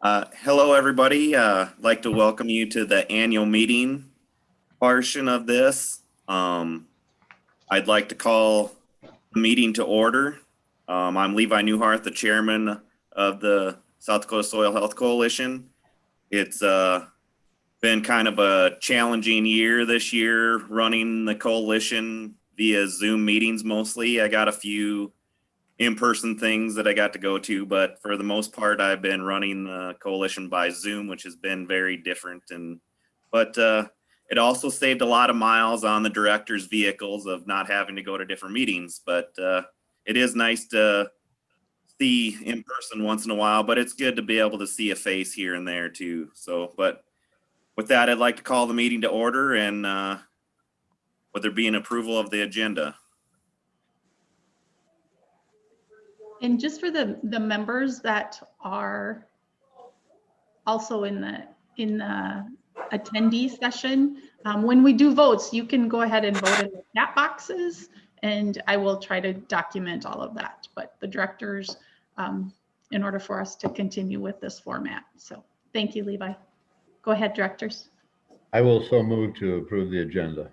Hello, everybody. I'd like to welcome you to the annual meeting portion of this. I'd like to call the meeting to order. I'm Levi Newhart, the chairman of the South Dakota Soil Health Coalition. It's been kind of a challenging year this year running the coalition via Zoom meetings mostly. I got a few in-person things that I got to go to, but for the most part, I've been running the coalition by Zoom, which has been very different. But it also saved a lot of miles on the directors' vehicles of not having to go to different meetings. But it is nice to see in person once in a while, but it's good to be able to see a face here and there too. So, but with that, I'd like to call the meeting to order, and would there be an approval of the agenda? And just for the members that are also in the attendee session, when we do votes, you can go ahead and vote in the chat boxes, and I will try to document all of that. But the directors, in order for us to continue with this format. So thank you, Levi. Go ahead, directors. I will so move to approve the agenda.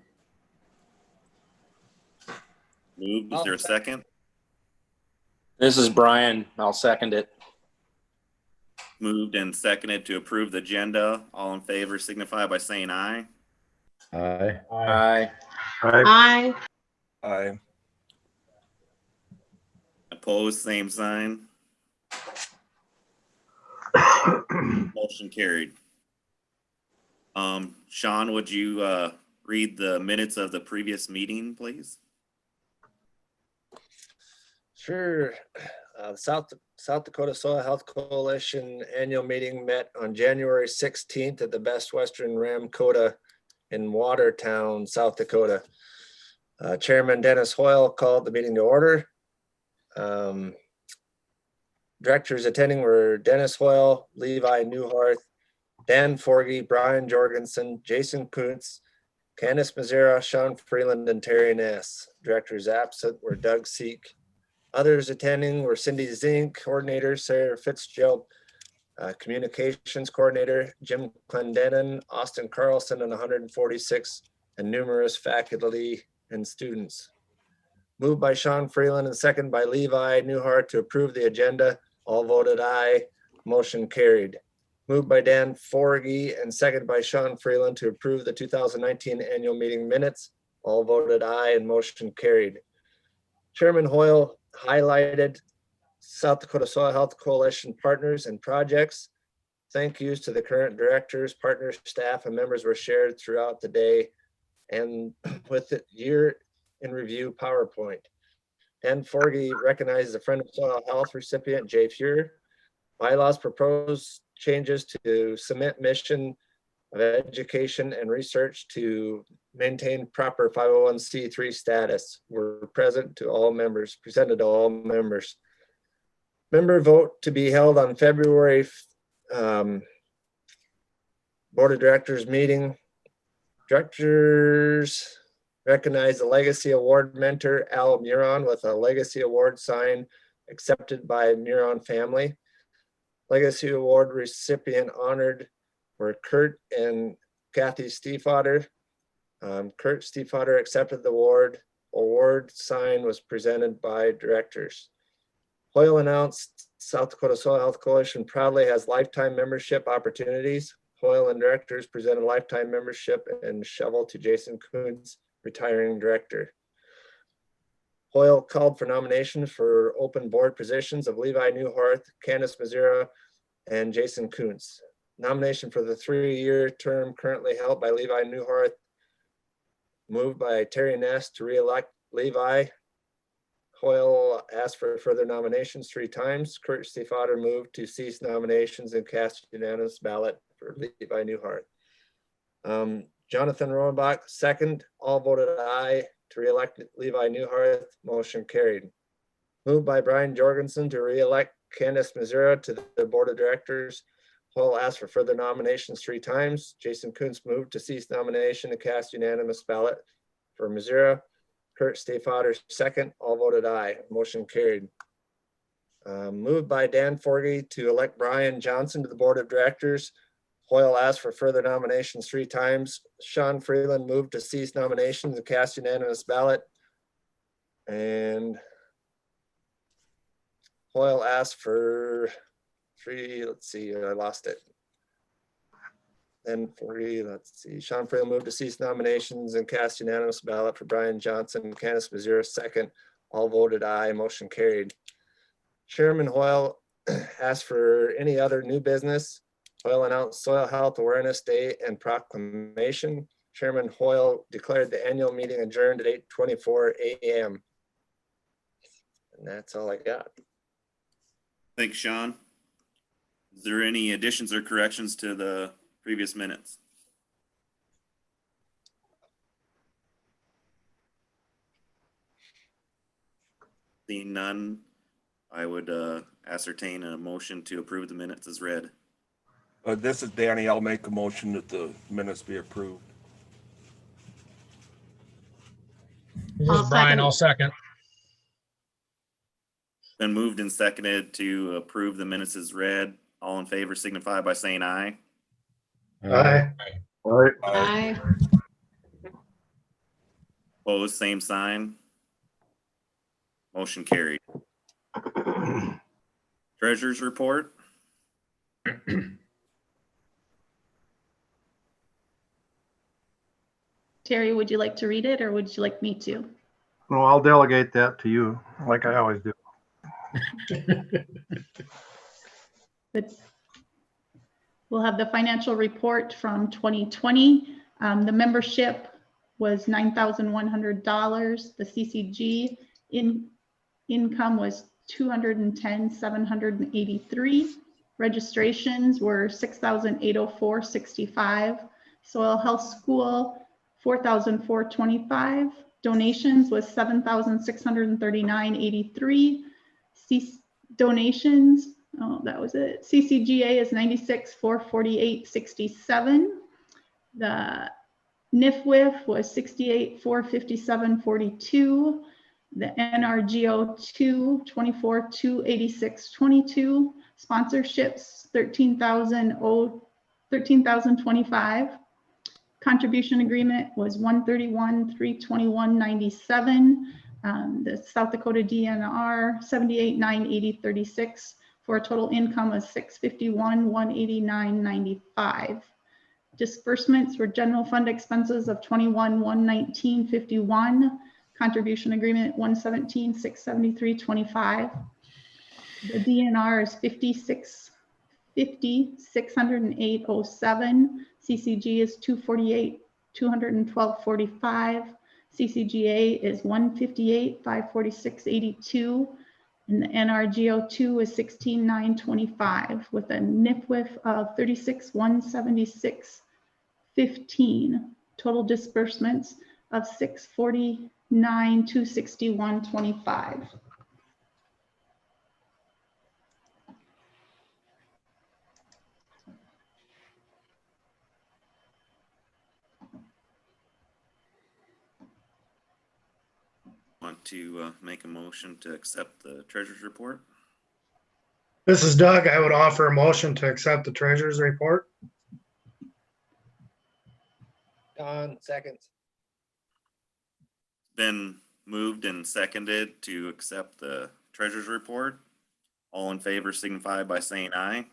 Moved. Is there a second? This is Brian. I'll second it. Moved and seconded to approve the agenda. All in favor signify by saying aye. Aye. Aye. Aye. Aye. Opposed, same sign. Motion carried. Sean, would you read the minutes of the previous meeting, please? Sure. South Dakota Soil Health Coalition annual meeting met on January 16th at the Best Western Ramkota in Watertown, South Dakota. Chairman Dennis Hoyle called the meeting to order. Directors attending were Dennis Hoyle, Levi Newhart, Dan Forgy, Brian Jorgensen, Jason Kuntz, Candace Mazzara, Sean Freeland, and Terry Ness. Directors absent were Doug Seek. Others attending were Cindy Zink, coordinator, Sarah Fitzgerald, communications coordinator, Jim Clendenin, Austin Carlson, and 146, and numerous faculty and students. Moved by Sean Freeland and second by Levi Newhart to approve the agenda. All voted aye. Motion carried. Moved by Dan Forgy and second by Sean Freeland to approve the 2019 annual meeting minutes. All voted aye and motion carried. Chairman Hoyle highlighted South Dakota Soil Health Coalition partners and projects. Thank yous to the current directors, partners, staff, and members were shared throughout the day and with the year in review PowerPoint. Dan Forgy recognized the Friend of Soil Health recipient, Jay Fuhr. Bylaws proposed changes to submit mission of education and research to maintain proper 501c3 status were presented to all members. Member vote to be held on February Board of Directors meeting. Directors recognize the Legacy Award mentor, Al Muron, with a Legacy Award sign accepted by Muron family. Legacy Award recipient honored were Kurt and Kathy Stiefvater. Kurt Stiefvater accepted the award. Award sign was presented by directors. Hoyle announced South Dakota Soil Health Coalition proudly has lifetime membership opportunities. Hoyle and directors presented lifetime membership and shovel to Jason Kuntz, retiring director. Hoyle called for nominations for open board positions of Levi Newhart, Candace Mazzara, and Jason Kuntz. Nomination for the 3-year term currently held by Levi Newhart, moved by Terry Ness to re-elect Levi. Hoyle asked for further nominations 3 times. Kurt Stiefvater moved to cease nominations and cast unanimous ballot for Levi Newhart. Jonathan Rohrenbach, second. All voted aye to re-elect Levi Newhart. Motion carried. Moved by Brian Jorgensen to re-elect Candace Mazzara to the Board of Directors. Hoyle asked for further nominations 3 times. Jason Kuntz moved to cease nomination and cast unanimous ballot for Mazzara. Kurt Stiefvater, second. All voted aye. Motion carried. Moved by Dan Forgy to elect Brian Johnson to the Board of Directors. Hoyle asked for further nominations 3 times. Sean Freeland moved to cease nominations and cast unanimous ballot. And Hoyle asked for 3, let's see, I lost it. Then 3, let's see, Sean Freeland moved to cease nominations and cast unanimous ballot for Brian Johnson. Candace Mazier second. All voted aye, motion carried. Chairman Hoyle asked for any other new business. Hoyle announced Soil Health Awareness Day and proclamation. Chairman Hoyle declared the annual meeting adjourned at 8:24 a.m. And that's all I got. Thanks, Sean. Is there any additions or corrections to the previous minutes? Seeing none, I would ascertain a motion to approve the minutes as read. This is Danny. I'll make a motion that the minutes be approved. This I'll is Brian, second. I'll second. Been moved and seconded to approve the minutes as read. All in favor signify by saying aye. Aye. Aye. Opposed, same sign. Motion carried. Treasurer's report. Terry, would you like to read it or would you like me to? No, I'll delegate that to you, like I always do. We'll have the financial report from 2020. The membership was $9,100. The CCG income was $210,783. Registrations were 6,804.65. Soil Health School, 4,425. Donations was 7,639.83. Donations, oh, that was it. CCGA is 96,448.67. The NIFWIF was 68,457.42. The NRGO 24,286.22. Sponsorships 13,025. Contribution agreement was 131,321.97. The South Dakota DNR 78,980.36 for a total income of 651,189.95. Disbursements were general fund expenses of 21,119.51. Contribution agreement 117,673.25. The DNR is 608.07. CCG is 212.45. CCGA is 158,546.82. And the NRGO2 is 16,925 with a NIFWIF of 36,176.15. Total disbursements of 649,261.25. Want to make a motion to accept the treasurer's report? This is Doug. I would offer a motion to accept the treasurer's report. Don, seconds. Been moved and seconded to accept the treasurer's report. All in favor signify by saying aye.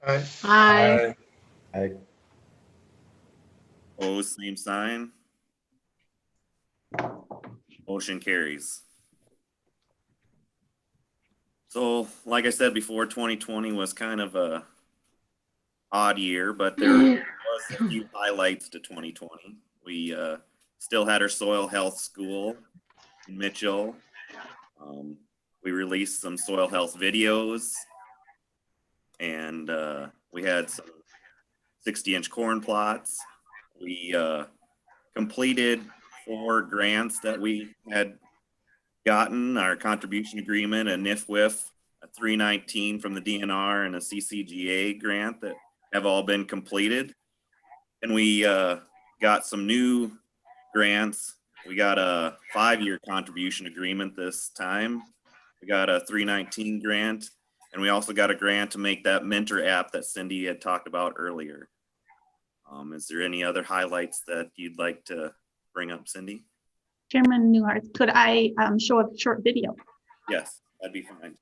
Aye. Aye. Aye. Opposed, same sign. Motion carries. So, like I said before, 2020 was kind of a odd year, but there was a few highlights to 2020. We still had our soil health school in Mitchell. We released some soil health videos, and we had some 60-inch corn plots. We completed 4 grants that we had gotten, our contribution agreement, a NIFWIF, a 319 from the DNR, and a CCGA grant that have all been completed. And we got some new grants. We got a 5-year contribution agreement this time We got a 319 grant, and we also got a grant to make that mentor app that Cindy had talked about earlier. Is there any other highlights that you'd like to bring up, Cindy? Chairman Newhart, could I show a short video? Yes, that'd be fine.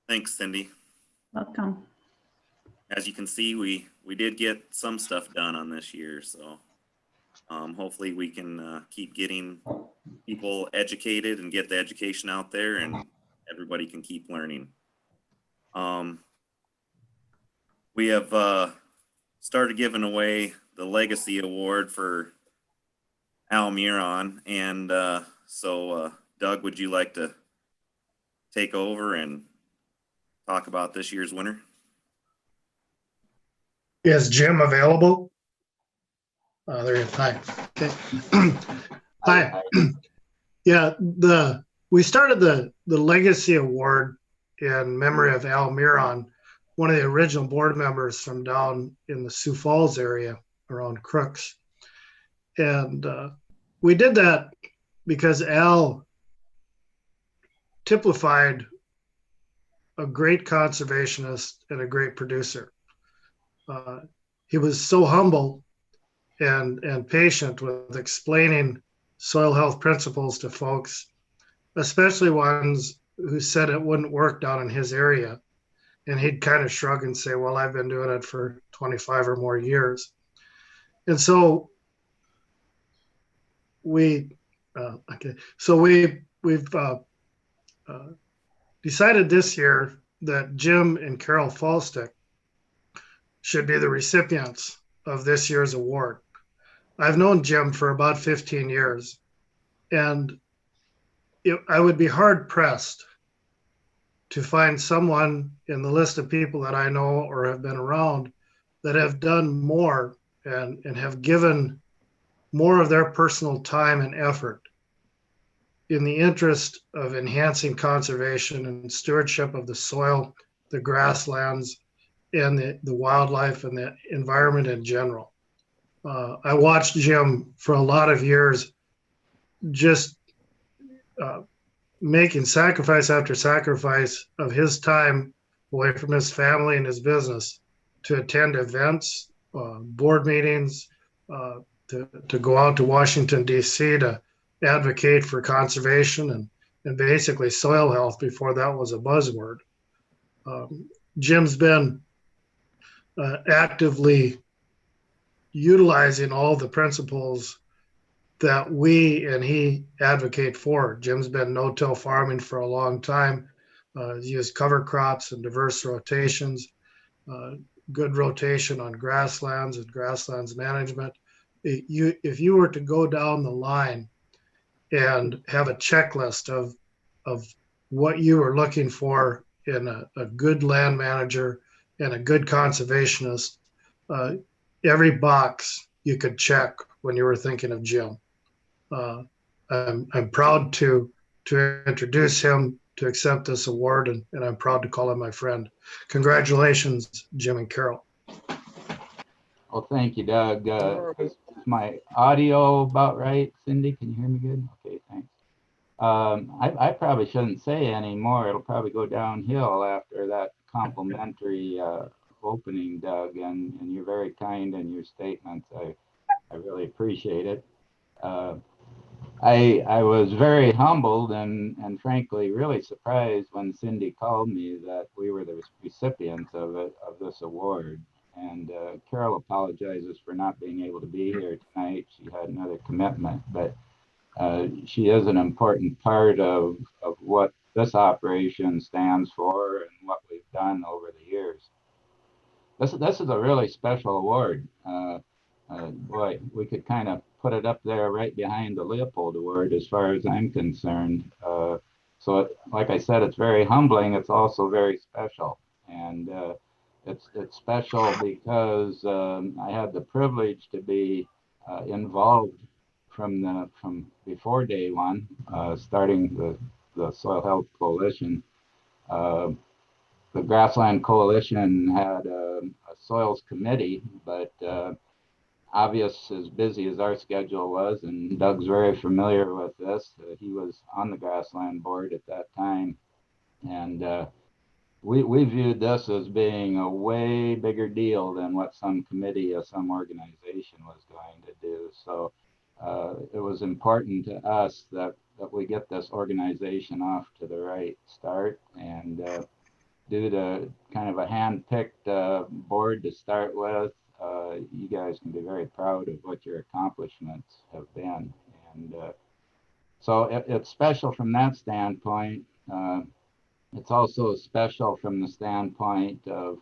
Thanks, Cindy. Welcome. As you can see, we did get some stuff done on this year, so hopefully we can keep getting people educated and get the education out there, and everybody can keep learning. We have started giving away the Legacy Award for Al Muron, and so Doug, would you like to take over and talk about this year's winner? Is Jim available? There he is. Hi. Okay. Hi. Yeah, we started the Legacy Award in memory of Al Muron, one of the original board members from down in the Sioux Falls area around Crooks. And we did that because Al typified a great conservationist and a great producer. He was so humble and patient with explaining soil health principles to folks, especially ones who said it wouldn't work down in his area. And he'd kind of shrug and say, well, I've been doing it for 25 or more years. And so we've decided this year that Jim and Carol Faulstich should be the recipients of this year's award. I've known Jim for about 15 years, and I would be hard pressed to find someone in the list of people that I know or have been around that have done more and have given more of their personal time and effort in the interest of enhancing conservation and stewardship of the soil, the grasslands, and the wildlife and the environment in general. I watched Jim for a lot of years just making sacrifice after sacrifice of his time away from his family and his business to attend events, board meetings, to go out to Washington, D.C. to advocate for conservation and basically soil health before that was a buzzword. Jim's been actively utilizing all the principles that we and he advocate for. Jim's been no-till farming for a long time. He's used cover crops and diverse rotations, good rotation on grasslands and grasslands management. If you were to go down the line and have a checklist of what you were looking for in a good land manager and a good conservationist, every box you could check when you were thinking of Jim. I'm proud to introduce him to accept this award, and I'm proud to call him my friend. Congratulations, Jim and Carol. Well, thank you, Doug. Is my audio about right? Cindy, can you hear me good? Okay, thanks. I probably shouldn't say any more. It'll probably go downhill after that complimentary opening, Doug, and you're very kind in your statements. I really appreciate it. I was very humbled and frankly really surprised when Cindy called me that we were the recipients of this award. And Carol apologizes for not being able to be here tonight. She had another commitment, but she is an important part of what this operation stands for and what we've done over the years. This is a really special award. Boy, we could kind of put it up there right behind the Leopold Award as far as I'm concerned. So like I said, it's very humbling. It's also very special. And it's special because I had the privilege to be involved from before day one, starting the Soil Health Coalition. The Grassland Coalition had a soils committee, but obvious as busy as our schedule was, and Doug's very familiar with this. He was on the grassland board at that time, and we viewed this as being a way bigger deal than what some committee or some organization was going to do. So it was important to us that we get this organization off to the right start, and due to kind of a hand-picked board to start with, you guys can be very proud of what your accomplishments have been. And so it's special from that standpoint. It's also special from the standpoint of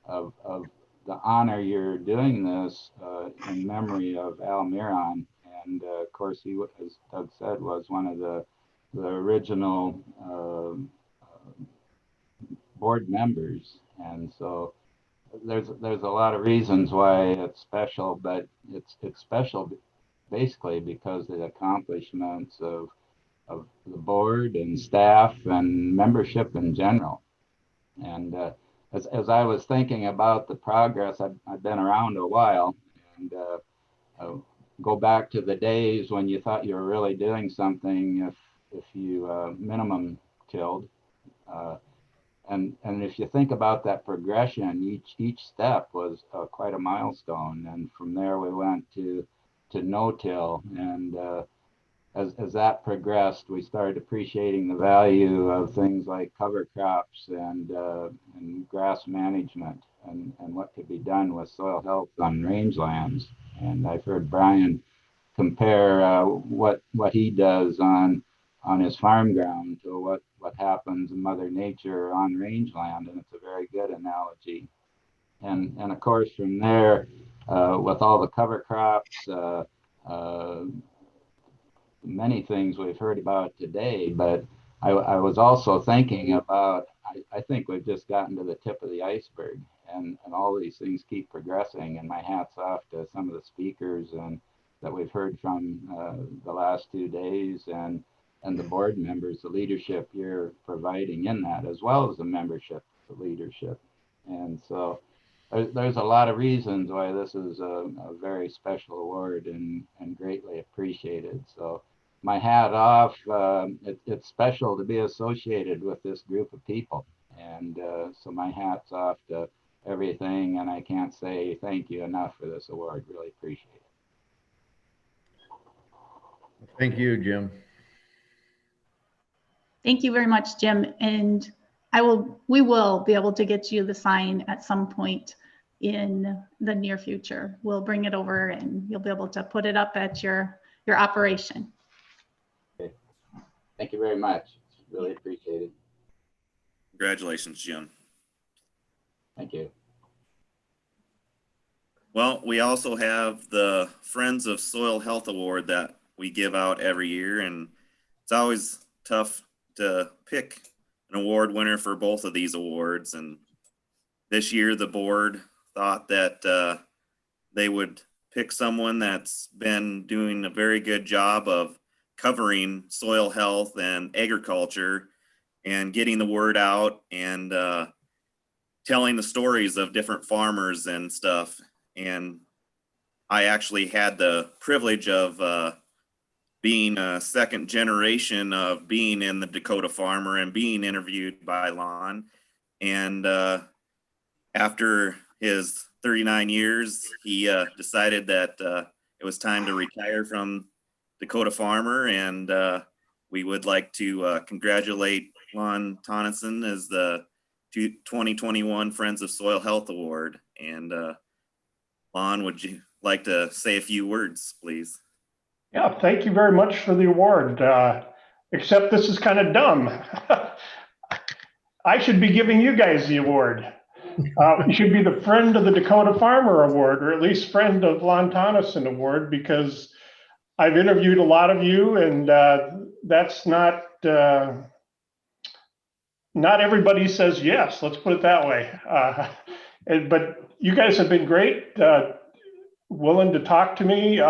the honor you're doing this in memory of Al Miron. And of course, he, as Doug said, was one of the original board members. And so there's a lot of reasons why it's special, but it's special basically because of the accomplishments of the board and staff and membership in general. And as I was thinking about the progress, I've been around a while, and go back to the days when you thought you were really doing something if you minimum tilled. And if you think about that progression, each step was quite a milestone. And from there we went to no-till. And as that progressed, we started appreciating the value of things like cover crops and grass management and what could be done with soil health on rangelands. And I've heard Brian compare what he does on his farm ground to what happens in Mother Nature on rangeland, and it's a very good analogy. And of course from there, with all the cover crops, many things we've heard about today, but I was also thinking about, I think we've just gotten to the tip of the iceberg, and all these things keep progressing. And my hat's off to some of the speakers and that we've heard from the last 2 days, and the board members, the leadership you're providing in that, as well as the membership, the leadership. And so there's a lot of reasons why this is a very special award and greatly appreciated. So my hat off. It's special to be associated with this group of people. And so my hat's off to everything. And I can't say thank you enough for this award. Really appreciate it. Thank you, Jim. Thank you very much, Jim. And we will be able to get you the sign at some point in the near future. We'll bring it over and you'll be able to put it up at your operation. Okay. Thank you very much. It's really appreciated. Congratulations, Jim. Thank you. Well, we also have the Friends of Soil Health Award that we give out every year, and it's always tough to pick an award winner for both of these awards. And this year the board thought that they would pick someone that's been doing a very good job of covering soil health and agriculture and getting the word out and telling the stories of different farmers and stuff. And I actually had the privilege of being a second generation of being in the Dakota Farmer and being interviewed by Lon. And after his 39 years, he decided that it was time to retire from Dakota Farmer. And we would like to congratulate Lon Tonneson as the 2021 Friends of Soil Health Award. And Lon, would you like to say a few words, please? Yeah, thank you very much for the award. Except this is kind of dumb. I should be giving you guys the award. You should be the Friend of the Dakota Farmer Award, or at least Friend of Lon Tonneson Award, because I've interviewed a lot of you, and that's not everybody says yes. Let's put it that way. But you guys have been great, willing to talk to me.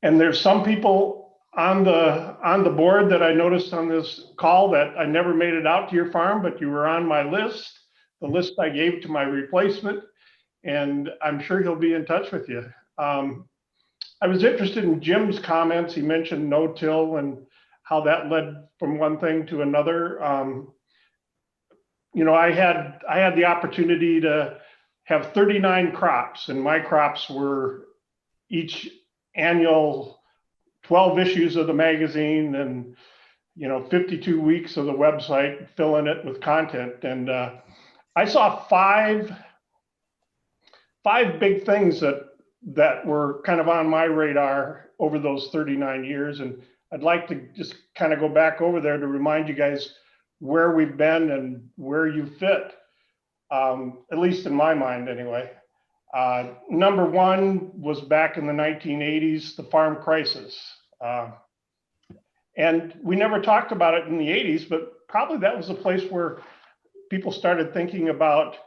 And there's some people on the board that I noticed on this call that I never made it out to your farm, but you were on my list, the list I gave to my replacement, and I'm sure he'll be in touch with you. I was interested in Jim's comments. He mentioned no-till and how that led from one thing to another. You know, I had the opportunity to have 39 crops, and my crops were each annual 12 issues of the magazine and 52 weeks of the website, filling it with content. And I saw five big things that were kind of on my radar over those 39 years. And I'd like to just kind of go back over there to remind you guys where we've been and where you fit, at least in my mind anyway. Number one was back in the 1980s, the farm crisis. And we never talked about it in the 80s, but probably that was a place where people started thinking about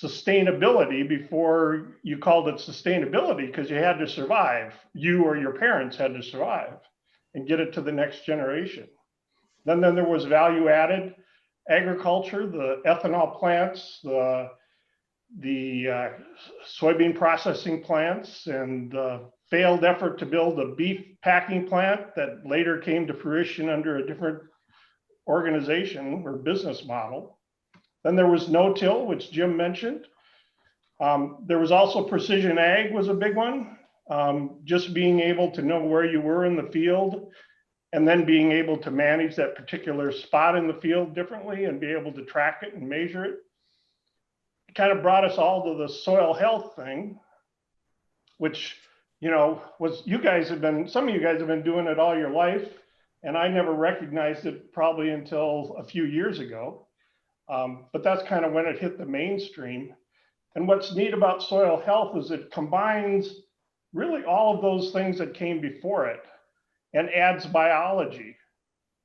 sustainability before you called it sustainability, because you had to survive. You or your parents had to survive and get it to the next generation. Then there was value added agriculture, the ethanol plants, the soybean processing plants, and the failed effort to build a beef packing plant that later came to fruition under a different organization or business model. Then there was no-till, which Jim mentioned. There was also precision ag was a big one. Just being able to know where you were in the field and then being able to manage that particular spot in the field differently and be able to track it and measure it. It kind of brought us all to the soil health thing, which, was some of you guys have been doing it all your life. And I never recognized it probably until a few years ago. But that's kind of when it hit the mainstream. And what's neat about soil health is it combines really all of those things that came before it and adds biology,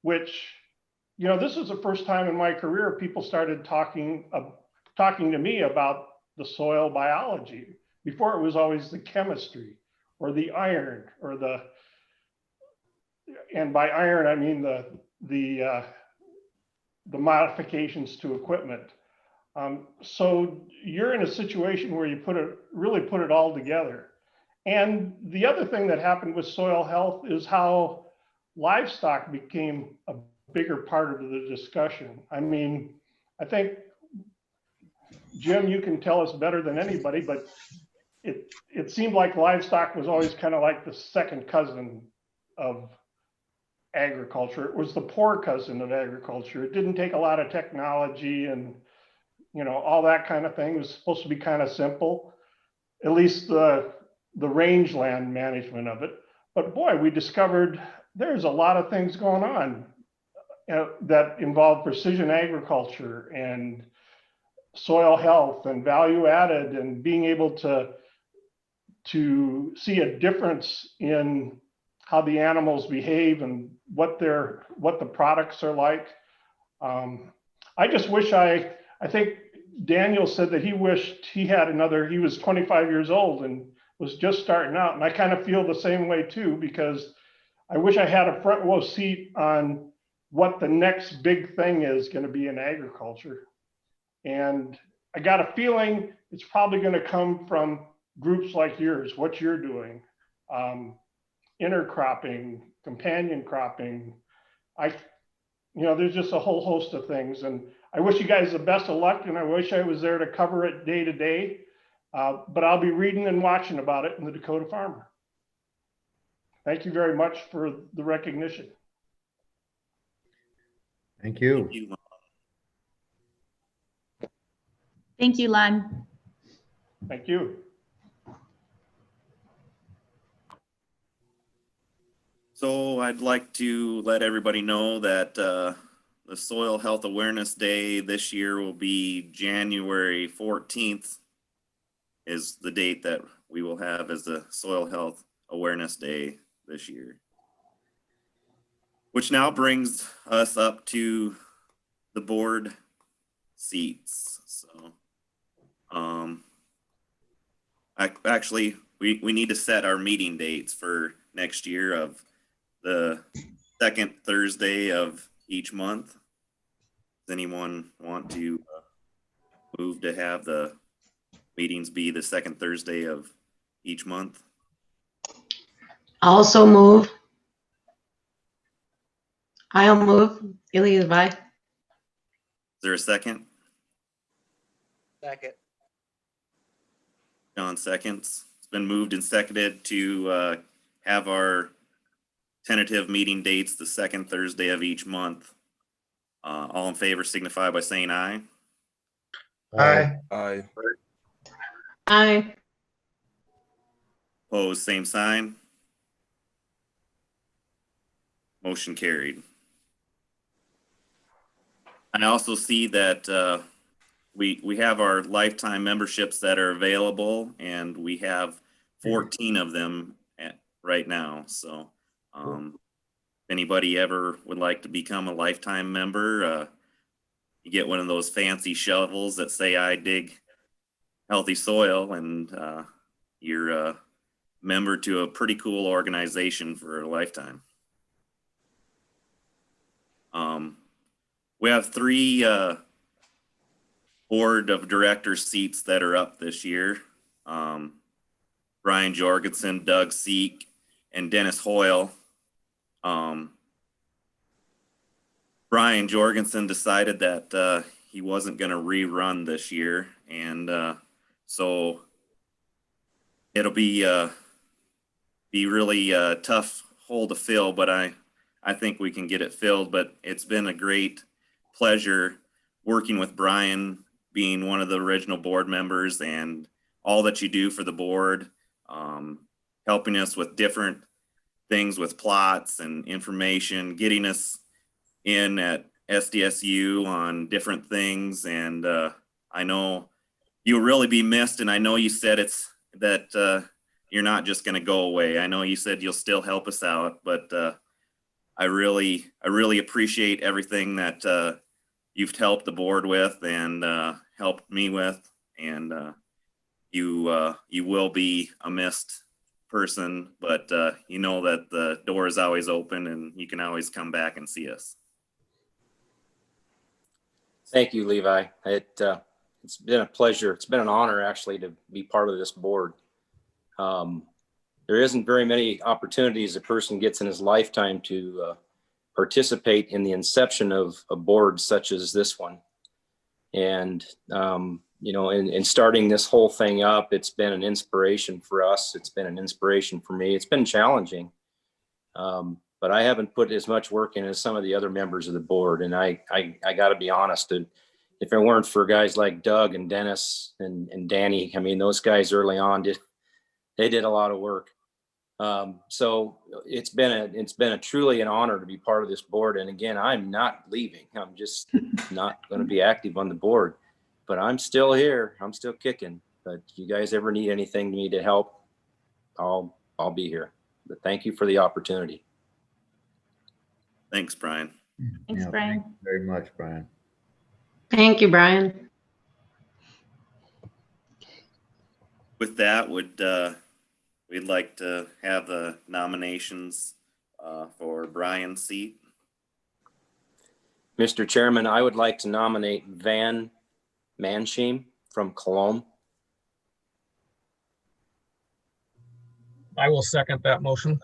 which, this is the first time in my career people started talking talking to me about the soil biology. Before it was always the chemistry or the iron or and by iron, I mean the modifications to equipment. So you're in a situation where you really put it all together. And the other thing that happened with soil health is how livestock became a bigger part of the discussion. I mean, I think, Jim, you can tell us better than anybody, but it seemed like livestock was always kind of like the second cousin of agriculture. It was the poor cousin of agriculture. It didn't take a lot of technology and, you know, all that kind of thing. It was supposed to be kind of simple, at least the rangeland management of it. But boy, we discovered there's a lot of things going on that involve precision agriculture and soil health and value added and being able to see a difference in how the animals behave and what the products are like. I just wish I think Daniel said that he wished he had he was 25 years old and was just starting out. And I kind of feel the same way too, because I wish I had a front row seat on what the next big thing is going to be in agriculture. And I got a feeling it's probably going to come from groups like yours, what you're doing, intercropping, companion cropping. There's just a whole host of things. And I wish you guys the best of luck, and I wish I was there to cover it day to day. But I'll be reading and watching about it in the Dakota Farmer. Thank you very much for the recognition. Thank you. Thank you. Thank you, Lon. Thank you. So I'd like to let everybody know that the Soil Health Awareness Day this year will be January 14th is the date that we will have as the Soil Health Awareness Day this year. Which now brings us up to the board seats. So actually we need to set our meeting dates for next year of the second Thursday of each month. Does anyone want to move to have the meetings be the second Thursday of each month? Also move. I'll move. Illy is by. Is there a second? Second. John seconds. It's been moved and seconded to have our tentative meeting dates the second Thursday of each month. All in favor signify by saying aye. Aye. Aye. Aye. Opposed, same sign. Motion carried. I also see that we have our lifetime memberships that are available, and we have 14 of them right now. So if anybody ever would like to become a lifetime member, you get one of those fancy shovels that say I dig healthy soil, and you're a member to a pretty cool organization for a lifetime. We have 3 board of directors seats that are up this year. Brian Jorgensen, Doug Seek, and Dennis Hoyle. Brian Jorgensen decided that he wasn't going to rerun this year, and so it'll be really a tough hole to fill, but I think we can get it filled. But it's been a great pleasure working with Brian, being one of the original board members, and all that you do for the board, helping us with different things with plots and information, getting us in at SDSU on different things. And I know you'll really be missed, and I know you said that you're not just going to go away. I know you said you'll still help us out, but I really appreciate everything that you've helped the board with and helped me with, and you will be a missed person, but you know that the door is always open and you can always come back and see us. Thank you, Levi. It's been a pleasure. It's been an honor actually to be part of this board. There isn't very many opportunities a person gets in his lifetime to participate in the inception of a board such as this one. And, you know, in starting this whole thing up, it's been an inspiration for us. It's been an inspiration for me. It's been challenging. But I haven't put as much work in as some of the other members of the board. And I got to be honest, if it weren't for guys like Doug and Dennis and Danny, I mean, those guys early on they did a lot of work. So it's been a truly an honor to be part of this board. And again, I'm not leaving. I'm just not going to be active on the board, but I'm still here. I'm still kicking. But you guys ever need anything to me to help, I'll be here. But thank you for the opportunity. Thanks, Brian. Thanks, Yeah, Brian. thank you very much, Brian. Thank you, Brian. With that, we'd like to have the nominations for Brian's seat. Mr. Chairman, I would like to nominate Van Mansheim from Cologne. I will second that motion.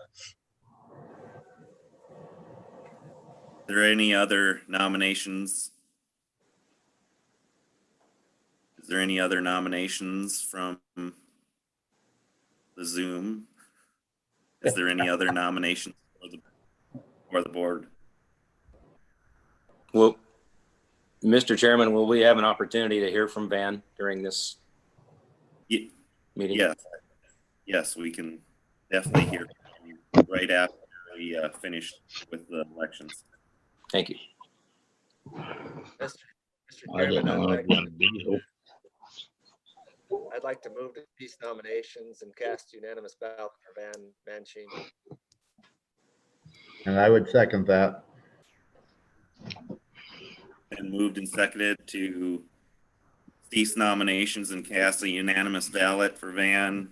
Are there any other nominations? Is there any other nominations from the Zoom? Is there any other nominations for the board? Well, Mr. Chairman, will we have an opportunity to hear from Van during this meeting? Yes, we can definitely hear from you right after we finish with the elections. Thank you. Mr. Chairman, I'd like to move to these nominations and cast unanimous ballot for Van Manchin. And I would second that. And moved and seconded to cease nominations and cast a unanimous ballot for Van.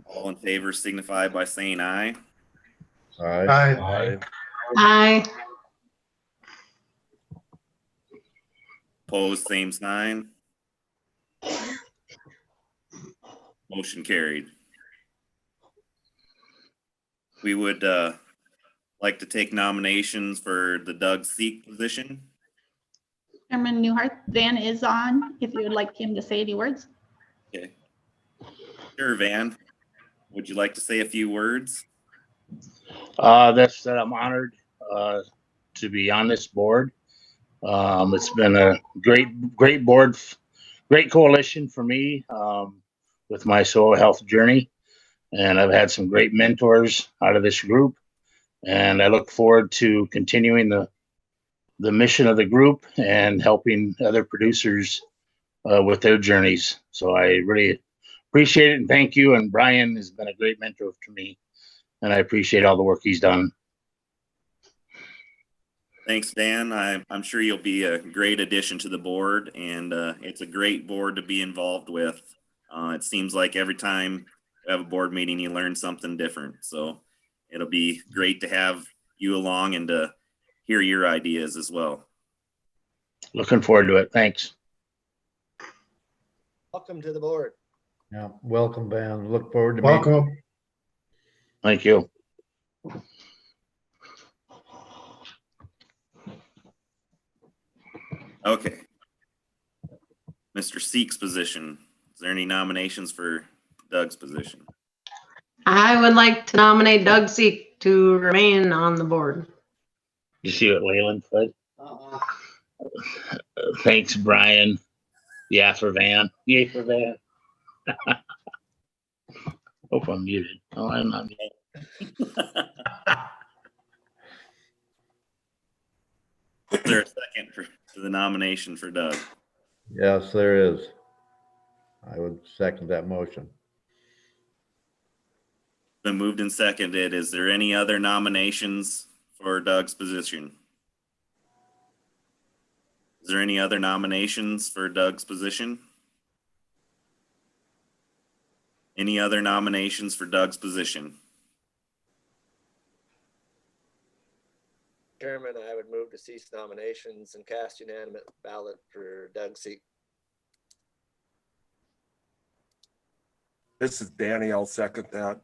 All in favor signify by saying aye. Aye. Aye. Aye. Opposed, same sign. Motion carried. We would like to take nominations for the Doug Seek position. Chairman Newhart, Van is on, if you would like him to say any words. Okay. Sure, Van. Would you like to say a few words? That I'm honored to be on this board. It's been a great board, great coalition for me with my soil health journey. And I've had some great mentors out of this group. And I look forward to continuing the mission of the group and helping other producers with their journeys. So I really appreciate it and thank you. And Brian has been a great mentor to me, and I appreciate all the work he's done. Thanks, Dan. I'm sure you'll be a great addition to the board, and it's a great board to be involved with. It seems like every time you have a board meeting, you learn something different. So it'll be great to have you along and to hear your ideas as well. Looking forward to it. Thanks. Welcome to the board. Yeah, welcome, Van. Look forward to meeting. Welcome. Thank you. Okay. Mr. Seek's position. Is there any nominations for Doug's position? I would like to nominate Doug Seek to remain on the board. You see what Leyland said? Thanks, Brian. Yeah, for Van. Yay for Van. Hope I'm muted. Oh, I'm not muted. Is there a second for the nomination for Doug? Yes, there is. I would second that motion. Been moved and seconded. Is there any other nominations for Doug's position? Is Is there any other nominations for Doug's position? Any other nominations for Doug's position? Chairman, I would move to cease nominations and cast unanimous ballot for Doug's seat. This is Danny. I'll second that.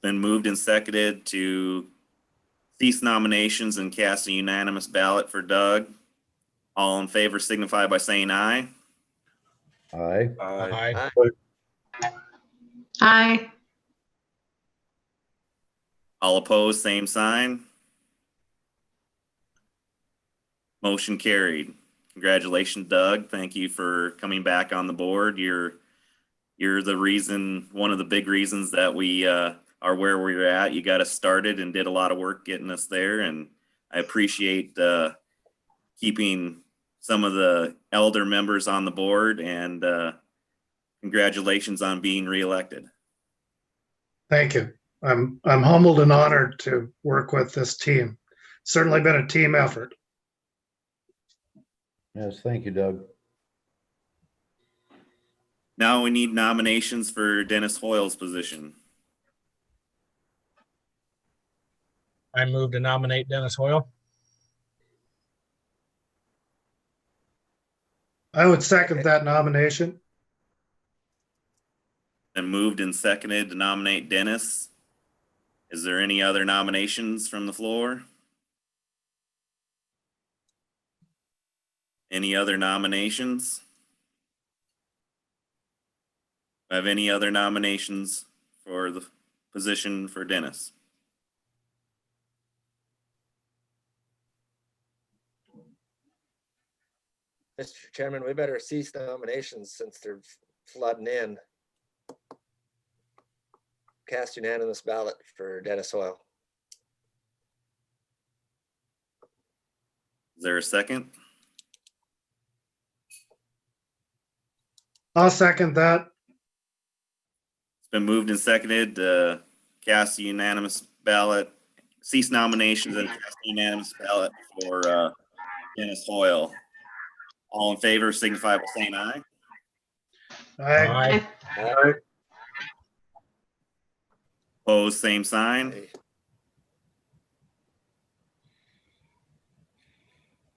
Been moved and seconded to cease nominations and cast a unanimous ballot for Doug. All in favor signify by saying aye. Aye. Aye. Aye. All opposed, same sign. Motion carried. Congratulations, Doug. Thank you for coming back on the board. You're the reason, one of the big reasons that we are where we're at. You got us started and did a lot of work getting us there. And I appreciate keeping some of the elder members on the board, and congratulations on being reelected. Thank you. I'm humbled and honored to work with this team. Certainly been a team effort. Yes, thank you, Doug. Now we need nominations for Dennis Hoyle's position. I move to nominate Dennis Hoyle. I would second that nomination. And moved and seconded to nominate Dennis. Is there any other nominations from the floor? Any other nominations? Have any other nominations for the position for Dennis? Mr. Chairman, we better cease nominations since they're flooding in. Cast unanimous ballot for Dennis Hoyle. Is there a second? I'll second that. It's been moved and seconded to cast a unanimous ballot, cease nominations and cast a unanimous ballot for Dennis Hoyle. All in favor signify by saying aye. Aye. Aye. Opposed, same sign.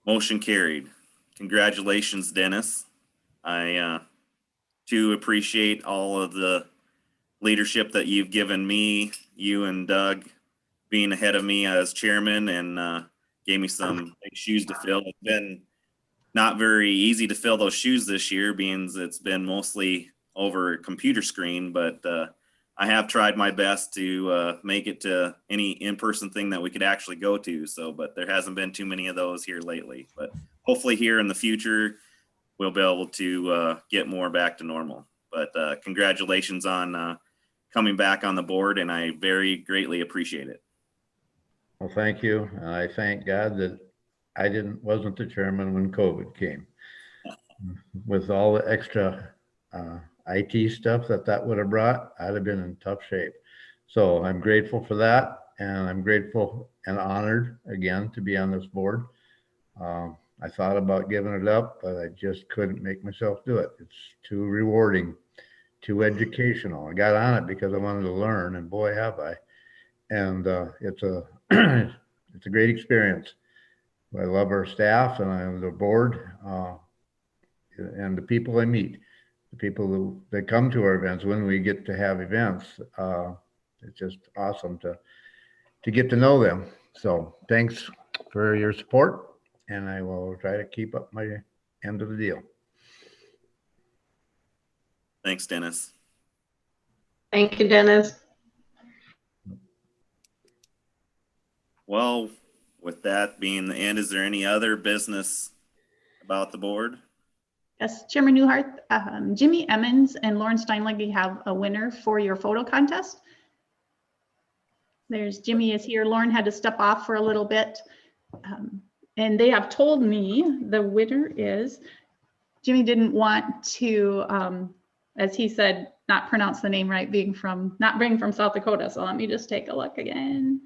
Motion carried. Congratulations, Dennis. I too appreciate all of the leadership that you've given me, you and Doug being ahead of me as chairman, and gave me some big shoes to fill. It's been not very easy to fill those shoes this year, being it's been mostly over a computer screen, but I have tried my best to make it to any in-person thing that we could actually go to. So, but there hasn't been too many of those here lately, but hopefully here in the future, we'll be able to get more back to normal. But congratulations on coming back on the board, and I very greatly appreciate it. Well, thank you. I thank God that I wasn't the chairman when COVID came. With all the extra IT stuff that would have brought, I'd have been in tough shape. So I'm grateful for that, and I'm grateful and honored again to be on this board. I thought about giving it up, but I just couldn't make myself do it. It's too rewarding, too educational. I got on it because I wanted to learn, and boy, have I. And it's a it's a great experience. I love our staff and I love the board and the people I meet, the people that come to our events when we get to have events. It's just awesome to get to know them. So thanks for your support, and I will try to keep up my end of the deal. Thanks, Dennis. Thank you, Dennis. Well, with that being the end, is there any other business about the board? Yes, Chairman Newhart, Jimmy Emmons and Lauren Steinlegge have a winner for your photo contest. There's Jimmy is here. Lauren had to step off for a little bit. And they have told me the winner is, Jimmy didn't want to, as he said, not pronounce the name right, being from South Dakota. So let me just take a look again.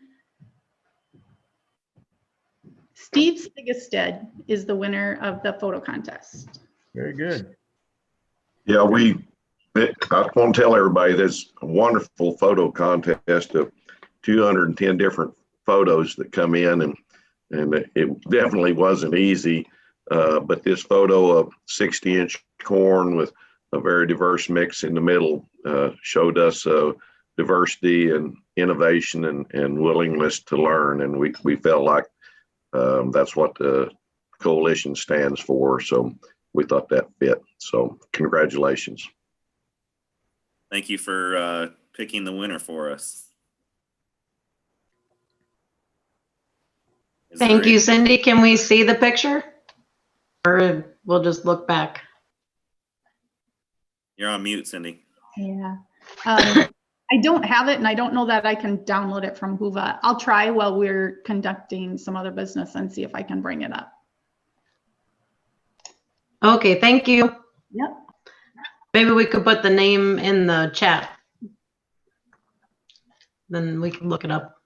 Steve Sigestead is the winner of the photo contest. Very good. Yeah, I want to tell everybody there's a wonderful photo contest of 210 different photos that come in, and it definitely wasn't easy. But this photo of 60-inch corn with a very diverse mix in the middle showed us diversity and innovation and willingness to learn. And we felt like that's what the coalition stands for. So we thought that fit. So congratulations. Thank you for picking the winner for us. Thank you, Cindy. Can we see the picture? Or we'll just look back? You're on mute, Cindy. Yeah. I don't have it, and I don't know that I can download it from Whova. I'll try while we're conducting some other business and see if I can bring it up. Okay, thank you. Yep. Maybe we could put the name in the chat. Then we can look it up.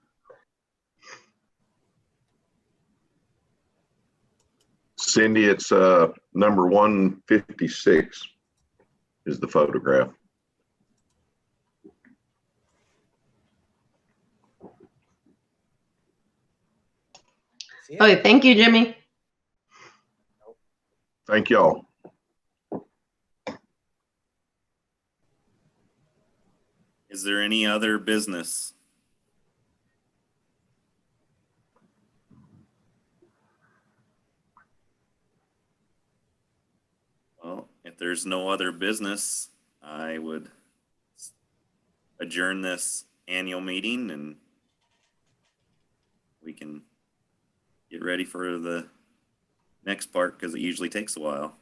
Cindy, it's number 156 is the photograph. Okay, thank you, Jimmy. Thank y'all. Is there any other business? Well, if there's no other business, I would adjourn this annual meeting and we can get ready for the next part because it usually takes a while.